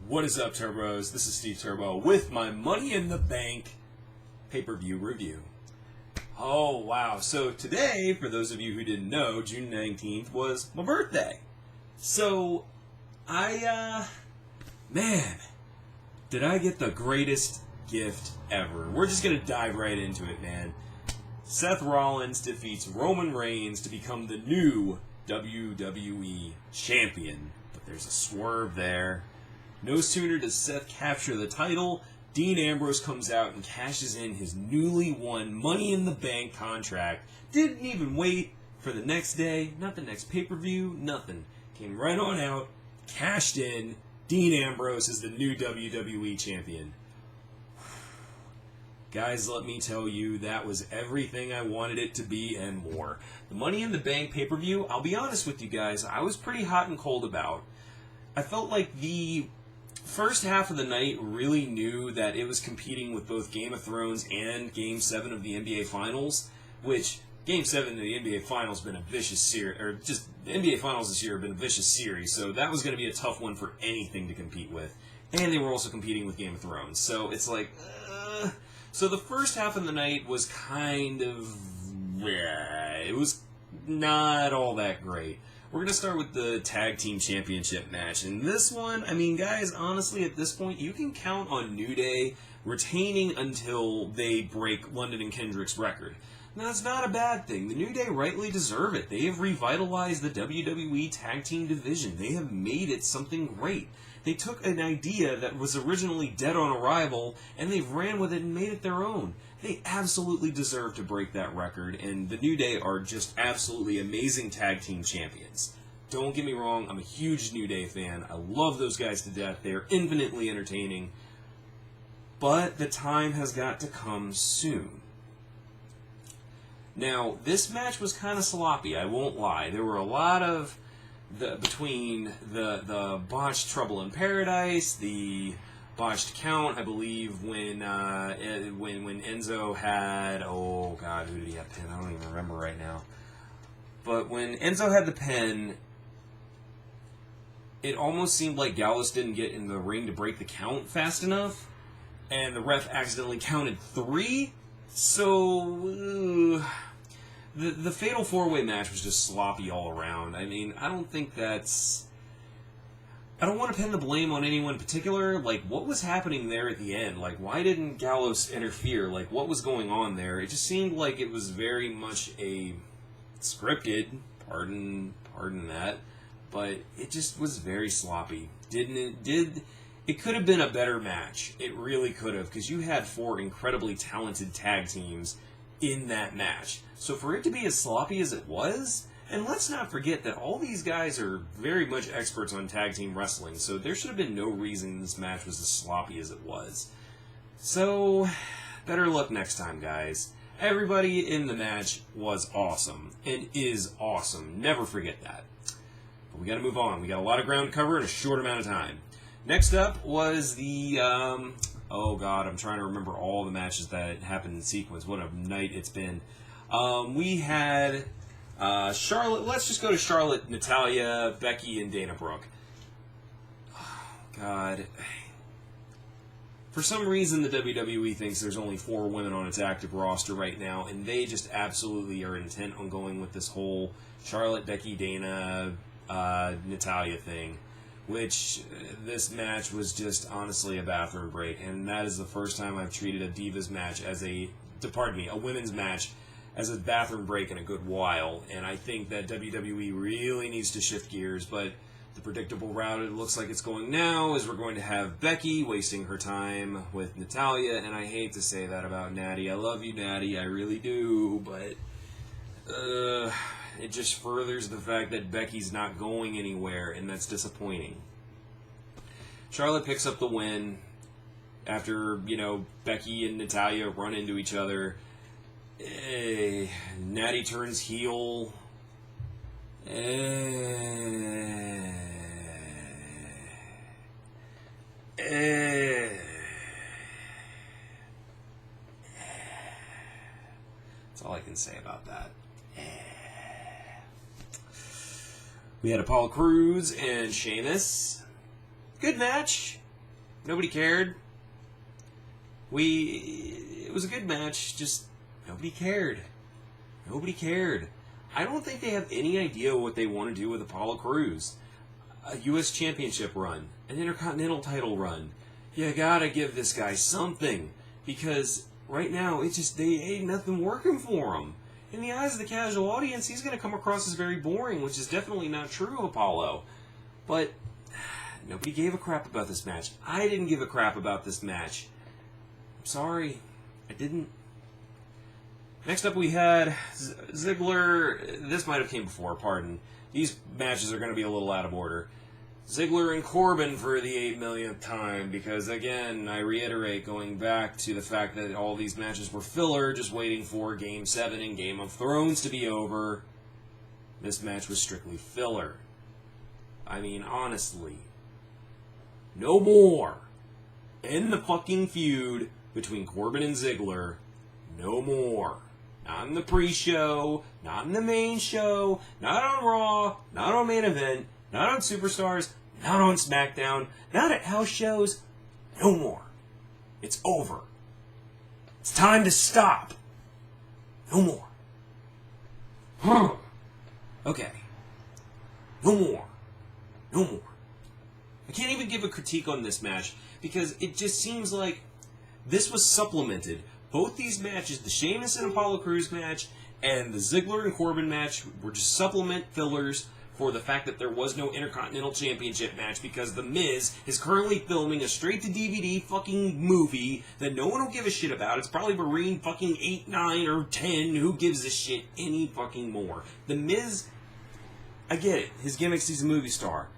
What is up, Turbos? This is Steve Turbo with my Money in the Bank pay-per-view review. Oh, wow. So today, for those of you who didn't know, June 19th was my birthday. So, man, did I get the greatest gift ever. We're just going to dive right into it, man. Seth Rollins defeats Roman Reigns to become the new WWE Champion. But there's a swerve there. No sooner does Seth capture the title, Dean Ambrose comes out and cashes in his newly won Money in the Bank contract. Didn't even wait for the next day, not the next pay-per-view, nothing. Came right on out, cashed in. Dean Ambrose is the new WWE Champion. Guys, let me tell you, that was everything I wanted it to be and more. The Money in the Bank pay-per-view, I'll be honest with you guys, I was pretty hot and cold about. I felt like the first half of the night really knew that it was competing with both Game of Thrones and Game 7 of the NBA Finals, which Game 7 of the NBA Finals has been a vicious series, or just the NBA Finals this year have been a vicious series, so that was going to be a tough one for anything to compete with. And they were also competing with Game of Thrones, so it's like, So the first half of the night was kind of, it was not all that great. We're going to start with the Tag Team Championship match. And this one, I mean, guys, honestly, at this point, you can count on New Day retaining until they break London and Kendrick's record. Now, that's not a bad thing. The New Day rightly deserve it. They have revitalized the WWE Tag Team division. They have made it something great. They took an idea that was originally dead on arrival, and they ran with it and made it their own. They absolutely deserve to break that record, and the New Day are just absolutely amazing tag team champions. Don't get me wrong, I'm a huge New Day fan. I love those guys to death. They are infinitely entertaining. But the time has got to come soon. Now, this match was kind of sloppy, I won't lie. There were a lot of, between the botched Trouble in Paradise, the botched count, I believe, when Enzo had, oh god, who did he have pinned? I don't even remember right now. But when Enzo had the pin, it almost seemed like Gallows didn't get in the ring to break the count fast enough, and the ref accidentally counted 3. So the Fatal 4-Way match was just sloppy all around. I mean, I don't think that's... I don't want to pin the blame on anyone in particular. Like, what was happening there at the end? Like, why didn't Gallows interfere? Like, what was going on there? It just seemed like it was very much a scripted, pardon that, but it just was very sloppy. It could have been a better match. It really could have, because you had 4 incredibly talented tag teams in that match. So for it to be as sloppy as it was... And let's not forget that all these guys are very much experts on tag team wrestling, so there should have been no reason this match was as sloppy as it was. So, better luck next time, guys. Everybody in the match was awesome, and is awesome. Never forget that. But we gotta move on. We got a lot of ground to cover in a short amount of time. Next up was the, oh god, I'm trying to remember all the matches that happened in sequence. What a night it's been. We had... Charlotte, let's just go to Charlotte, Natalya, Becky, and Dana Brooke. Oh, God. For some reason, the WWE thinks there's only 4 women on its active roster right now, and they just absolutely are intent on going with this whole Charlotte, Becky, Dana, Natalya thing, which this match was just honestly a bathroom break, and that is the first time I've treated a Divas match as a women's match as a bathroom break in a good while, and I think that WWE really needs to shift gears, but the predictable route it looks like it's going now is we're going to have Becky wasting her time with Natalya, and I hate to say that about Natty. I love you, Natty, I really do, but it just furthers the fact that Becky's not going anywhere, and that's disappointing. Charlotte picks up the win after, Becky and Natalya run into each other. Natty turns heel. That's all I can say about that. We had Apollo Crews and Sheamus. Good match. Nobody cared. It was a good match, just nobody cared. Nobody cared. I don't think they have any idea what they want to do with Apollo Crews. A U.S. Championship run, an Intercontinental title run. You gotta give this guy something, because right now they ain't nothing working for him. In the eyes of the casual audience, he's gonna come across as very boring, which is definitely not true of Apollo. But nobody gave a crap about this match. I didn't give a crap about this match. I'm sorry, I didn't. Next up we had Ziggler. This might have came before, pardon. These matches are going to be a little out of order. Ziggler and Corbin for the 8 millionth time, because again, I reiterate, going back to the fact that all these matches were filler, just waiting for Game 7 in Game of Thrones to be over. This match was strictly filler. I mean, honestly. No more. End the fucking feud between Corbin and Ziggler. No more. Not in the pre-show, not in the main show, not on Raw, not on Main Event, not on Superstars, not on SmackDown, not at house shows. No more. It's over. It's time to stop. No more. Okay. No more. No more. I can't even give a critique on this match because it just seems like this was supplemented. Both these matches, the Sheamus and Apollo Crews match and the Ziggler and Corbin match, were just supplement fillers for the fact that there was no Intercontinental Championship match because The Miz is currently filming a straight-to-DVD fucking movie that no one will give a shit about. It's probably Marine fucking 8, 9, or 10. Who gives a shit any fucking more? The Miz, I get it. His gimmick's he's a movie star.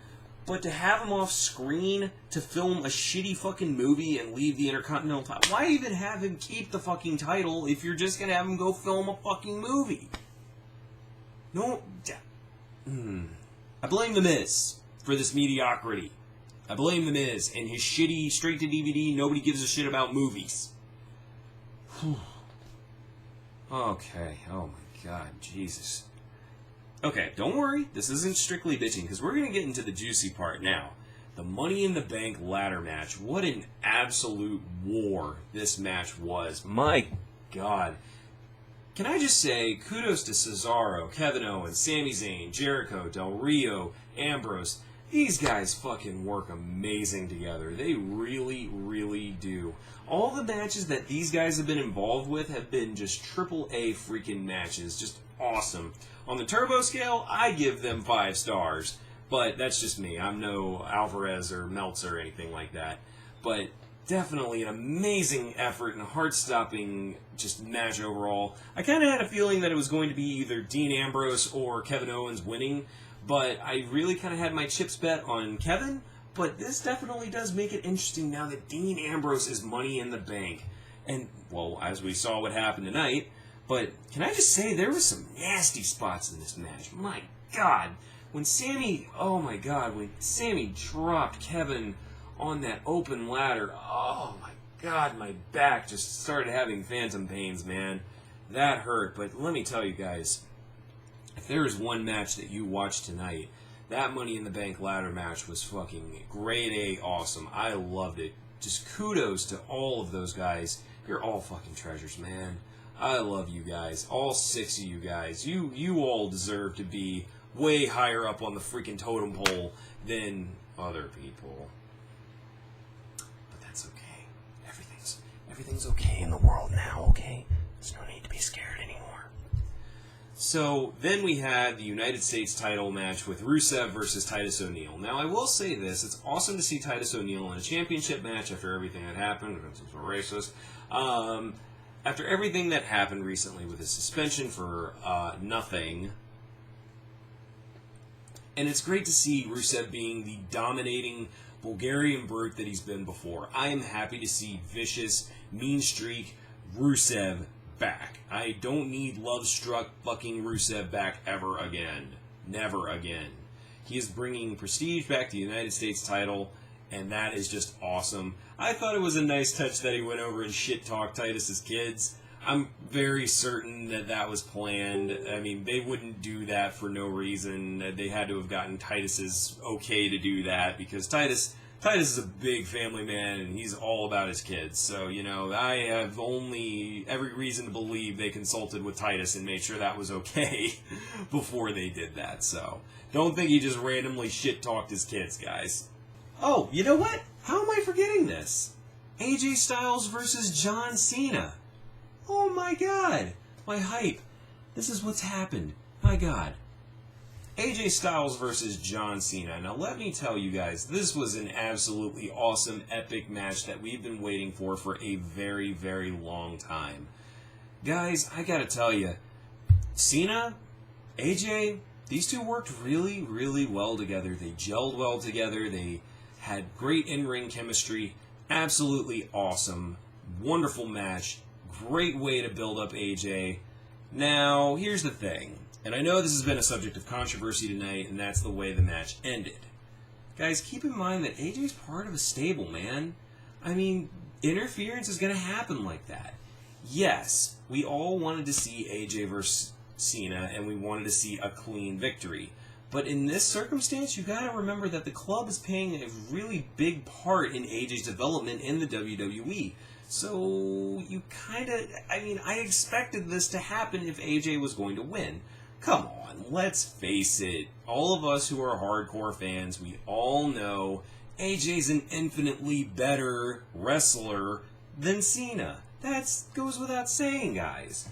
But to have him off screen to film a shitty fucking movie and leave the Intercontinental title, why even have him keep the fucking title if you're just gonna have him go film a fucking movie? No. I blame The Miz for this mediocrity. I blame The Miz and his shitty straight-to-DVD, nobody gives a shit about movies. Okay, oh my god, Jesus. Okay, don't worry, this isn't strictly bitching, because we're going to get into the juicy part now. The Money in the Bank ladder match. What an absolute war this match was. My god. Can I just say, kudos to Cesaro, Kevin Owens, Sami Zayn, Jericho, Del Rio, Ambrose. These guys fucking work amazing together. They really, really do. All the matches that these guys have been involved with have been just triple A freaking matches. Just awesome. On the turbo scale, I give them 5 stars. But that's just me. I'm no Alvarez or Meltzer or anything like that. But definitely an amazing effort and a heart-stopping just match overall. I kind of had a feeling that it was going to be either Dean Ambrose or Kevin Owens winning, but I really kind of had my chips bet on Kevin. But this definitely does make it interesting now that Dean Ambrose is Money in the Bank. And, well, as we saw what happened tonight, but can I just say there were some nasty spots in this match. My God. When Sammy, oh my God, when Sammy dropped Kevin on that open ladder, oh my God, my back just started having phantom pains, man. That hurt, but let me tell you guys, if there is one match that you watched tonight, that Money in the Bank ladder match was fucking grade A awesome. I loved it. Just kudos to all of those guys. You're all fucking treasures, man. I love you guys. All 6 of you guys. You all deserve to be way higher up on the freaking totem pole than other people. But that's okay. Everything's okay in the world now, okay? There's no need to be scared anymore. So, then we had the United States title match with Rusev versus Titus O'Neil. Now, I will say this. It's awesome to see Titus O'Neil in a championship match after everything that happened. Vince was racist. After everything that happened recently with his suspension for nothing. And it's great to see Rusev being the dominating Bulgarian brute that he's been before. I am happy to see vicious, mean streak Rusev back. I don't need love-struck fucking Rusev back ever again. Never again. He is bringing prestige back to the United States title, and that is just awesome. I thought it was a nice touch that he went over and shit-talked Titus's kids. I'm very certain that that was planned. I mean, they wouldn't do that for no reason. They had to have gotten Titus's okay to do that, because Titus Titus is a big family man, and he's all about his kids. So, you know, I have only every reason to believe they consulted with Titus and made sure that was okay before they did that. So, don't think he just randomly shit-talked his kids, guys. Oh, you know what? How am I forgetting this? AJ Styles versus John Cena. Oh my god. My hype. This is what's happened. My god. AJ Styles versus John Cena. Now let me tell you guys, this was an absolutely awesome, epic match that we've been waiting for a very, very long time. Guys, I gotta tell you, Cena, AJ, these two worked really, really well together. They gelled well together. They had great in-ring chemistry. Absolutely awesome. Wonderful match. Great way to build up AJ. Now, here's the thing. And I know this has been a subject of controversy tonight, and that's the way the match ended. Guys, keep in mind that AJ's part of a stable, man. I mean, interference is going to happen like that. Yes, we all wanted to see AJ versus Cena, and we wanted to see a clean victory. But in this circumstance, you got to remember that the club is playing a really big part in AJ's development in the WWE. So, you kind of... I mean, I expected this to happen if AJ was going to win. Come on, let's face it. All of us who are hardcore fans, we all know AJ's an infinitely better wrestler than Cena. That goes without saying, guys.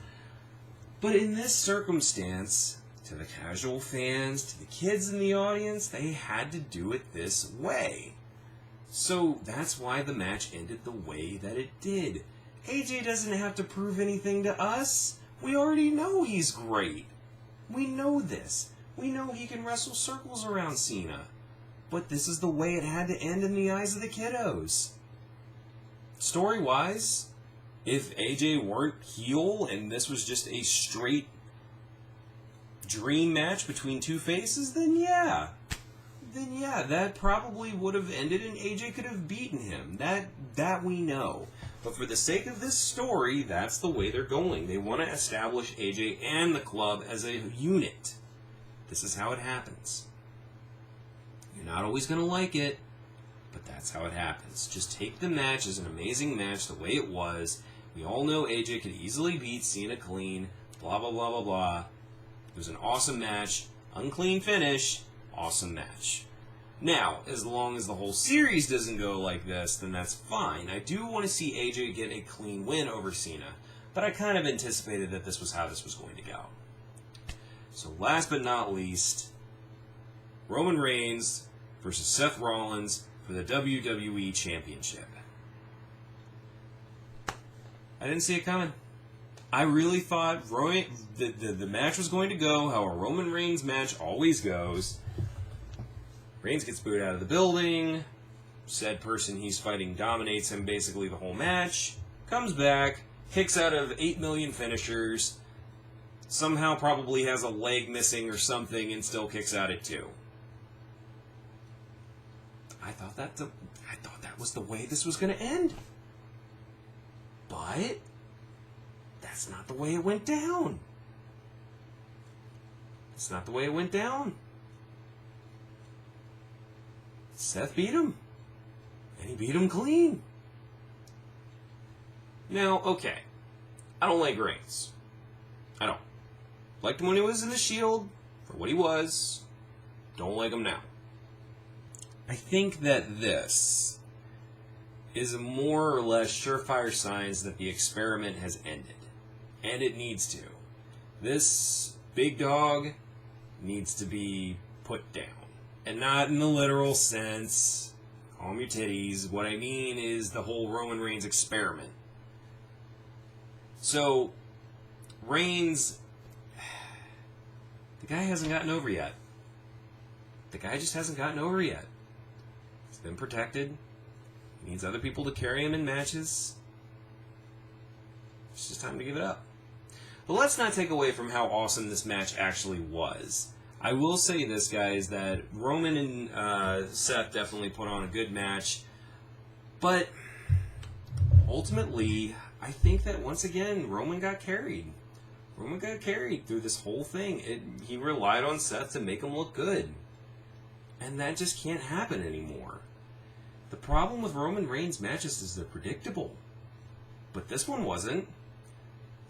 But in this circumstance, to the casual fans, to the kids in the audience, they had to do it this way. So that's why the match ended the way that it did. AJ doesn't have to prove anything to us. We already know he's great. We know this. We know he can wrestle circles around Cena. But this is the way it had to end in the eyes of the kiddos. Story-wise, if AJ weren't heel and this was just a straight dream match between two faces, then yeah. That probably would have ended and AJ could have beaten him. That we know. But for the sake of this story, that's the way they're going. They want to establish AJ and the club as a unit. This is how it happens. You're not always going to like it, but that's how it happens. Just take the match as an amazing match the way it was. We all know AJ could easily beat Cena clean, blah, blah, blah, blah, blah. It was an awesome match. Unclean finish. Awesome match. Now, as long as the whole series doesn't go like this, then that's fine. I do want to see AJ get a clean win over Cena, but I kind of anticipated that this was how this was going to go. So last but not least, Roman Reigns versus Seth Rollins for the WWE Championship. I didn't see it coming. I really thought the match was going to go how a Roman Reigns match always goes. Reigns gets booed out of the building. Said person he's fighting dominates him basically the whole match. Comes back, kicks out of 8 million finishers. Somehow probably has a leg missing or something and still kicks out at 2. I thought that was the way this was going to end. But that's not the way it went down. It's not the way it went down. Seth beat him. And he beat him clean. Now, okay. I don't like Reigns. I don't. Liked him when he was in the Shield, for what he was. Don't like him now. I think that this is a more or less surefire signs that the experiment has ended. And it needs to. This big dog needs to be put down. And not in the literal sense, calm your titties. What I mean is the whole Roman Reigns experiment. So, Reigns, the guy hasn't gotten over yet. The guy just hasn't gotten over yet. He's been protected. He needs other people to carry him in matches. It's just time to give it up. But let's not take away from how awesome this match actually was. I will say this, guys, that Roman and Seth definitely put on a good match. But ultimately, I think that once again, Roman got carried. Roman got carried through this whole thing. He relied on Seth to make him look good. And that just can't happen anymore. The problem with Roman Reigns matches is they're predictable. But this one wasn't.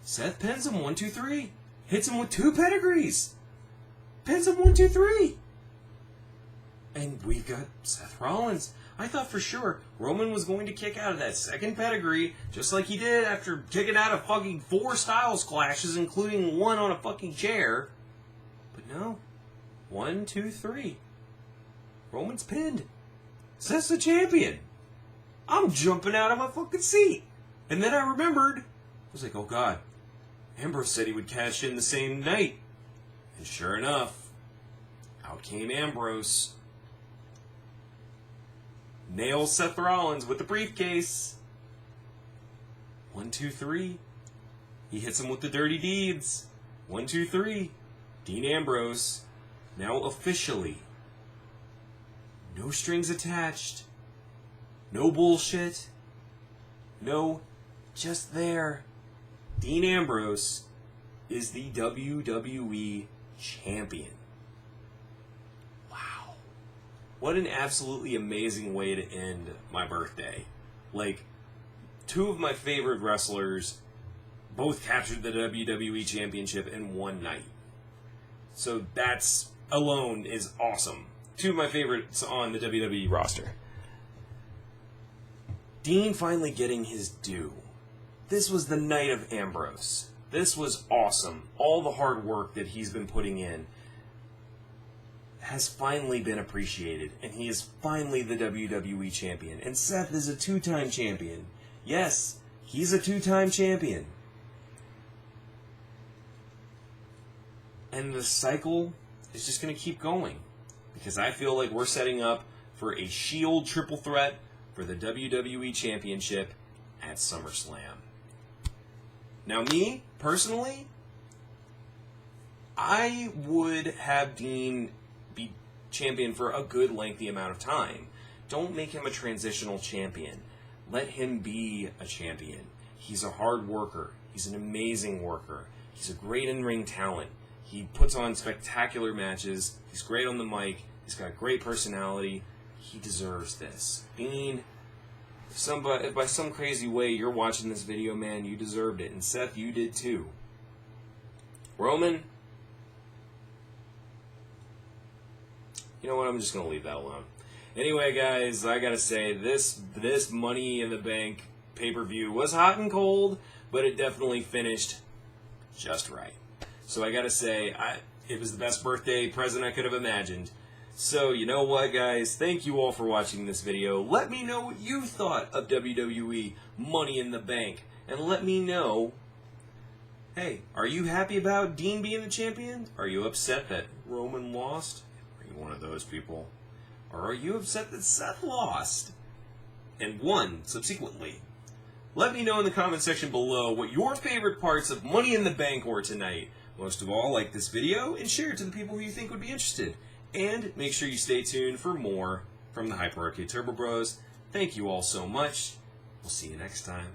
Seth pins him 1, 2, 3. Hits him with 2 pedigrees. Pins him 1, 2, 3. And we've got Seth Rollins. I thought for sure Roman was going to kick out of that second pedigree, just like he did after kicking out of fucking 4 Styles clashes, including 1 on a fucking chair. But no. 1, 2, 3. Roman's pinned. Seth's the champion. I'm jumping out of my fucking seat. And then I remembered, I was like, oh god, Ambrose said he would cash in the same night. And sure enough, out came Ambrose. Nails Seth Rollins with the briefcase. 1, 2, 3. He hits him with the dirty deeds. 1, 2, 3. Dean Ambrose, now officially, no strings attached, no bullshit, no, just there. Dean Ambrose is the WWE Champion. Wow. What an absolutely amazing way to end my birthday. Like, 2 of my favorite wrestlers both captured the WWE Championship in one night. So that's alone is awesome. 2 of my favorites on the WWE roster. Dean finally getting his due. This was the night of Ambrose. This was awesome. All the hard work that he's been putting in has finally been appreciated, and he is finally the WWE Champion. And Seth is a 2-time champion. Yes, he's a 2-time champion. And the cycle is just going to keep going. Because I feel like we're setting up for a Shield triple threat for the WWE Championship at SummerSlam. Now me, personally, I would have Dean be champion for a good lengthy amount of time. Don't make him a transitional champion. Let him be a champion. He's a hard worker. He's an amazing worker. He's a great in-ring talent. He puts on spectacular matches. He's great on the mic. He's got great personality. He deserves this. Dean, by some crazy way, you're watching this video, man. You deserved it. And Seth, you did too. Roman, you know what? I'm just going to leave that alone. Anyway, guys, I got to say, this Money in the Bank pay-per-view was hot and cold, but it definitely finished just right. So I gotta say, it was the best birthday present I could have imagined. So, you know what, guys? Thank you all for watching this video. Let me know what you thought of WWE Money in the Bank. And let me know, hey, are you happy about Dean being the champion? Are you upset that Roman lost? Are you one of those people? Or are you upset that Seth lost and won subsequently? Let me know in the comment section below what your favorite parts of Money in the Bank were tonight. Most of all, like this video and share it to the people who you think would be interested. And make sure you stay tuned for more from the Hyper Arcade Turbo Bros. Thank you all so much. We'll see you next time.